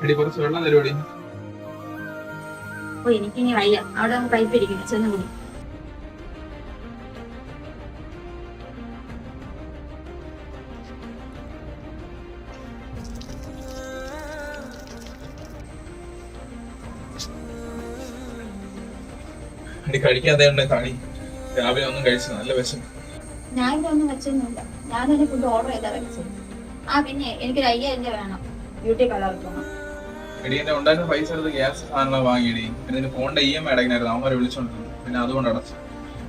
എടി കുറച്ച് വെള്ളം തരുവടി. ഓ എനിക്കിനി വയ്യ, അവിടെ പൈപ്പ് ഇരിക്കുന്നു, ചെന്ന് കുടി. എടി കഴിക്കാതെ കളി. രാവിലെ ഒന്നും കഴിച്ചു, നല്ല വിഷം. ഞാൻ ഇവിടെ ഒന്നും വെച്ചൊന്നുമില്ല, ഞാൻ തന്നെ ഫുഡ് ഓർഡർ ചെയ്താ കഴിച്ചത്. ആ പിന്നെ എനിക്കൊരു 5000 വേണം, ബ്യൂട്ടി കളർ പോകണം. എടി എന്റെ ഉണ്ടായിരുന്ന പൈസ എടുത്ത് ഗ്യാസ് സാധനങ്ങൾ വാങ്ങിയടി. പിന്നെ എന്റെ ഫോണിന്റെ EMI അടയ്ക്കണായിരുന്നു, അവന്മാരെ വിളിച്ചോണ്ടിരുന്നു. പിന്നെ അതുകൊണ്ട് അടച്ചു.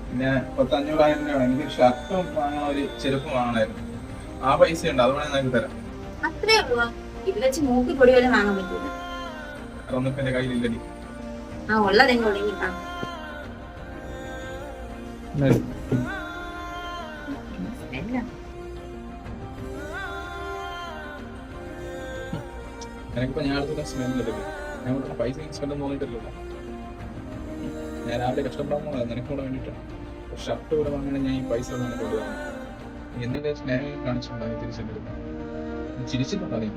പിന്നെ 500,000 രൂപ എനിക്ക് ഷർട്ടും വാങ്ങണം, ഒരു ചെരുപ്പും വാങ്ങണമായിരുന്നു. ആ പൈസ ഉണ്ട്, അതുകൊണ്ട് നിനക്ക് തരാം. അത്രേ ഉള്ളൂ? ഇത് വെച്ച് മൂക്കി പൊടി പോലും വാങ്ങാൻ പറ്റൂല. അതൊന്നും ഇപ്പൊ എന്റെ കയ്യിലില്ലടി. ആ ഉള്ളതെങ്കിലും ഒടുങ്ങിട്ടാ. എനിക്കിപ്പോ ഞാൻ അടുത്ത സ്മെല്ലല്ലേ, ഞാൻ ഇവിടെ പൈസ സ്മെല്ലൊന്നും തോന്നിയിട്ടില്ലല്ലോ. ഞാൻ രാവിലെ കഷ്ടപ്പെടാൻ നിനക്ക് കൂടെ വേണ്ടിയിട്ടാണ്. ഷർട്ട് കൂടെ വാങ്ങണേ ഞാൻ ഈ പൈസ നിനക്ക് കൊണ്ടുപോകാം. എന്തിന്റെ സ്നേഹം കാണിച്ചിട്ടുണ്ടായി തിരിച്ചെടുക്കുന്നത്? ചിരിച്ചിട്ടുണ്ടോ നീ?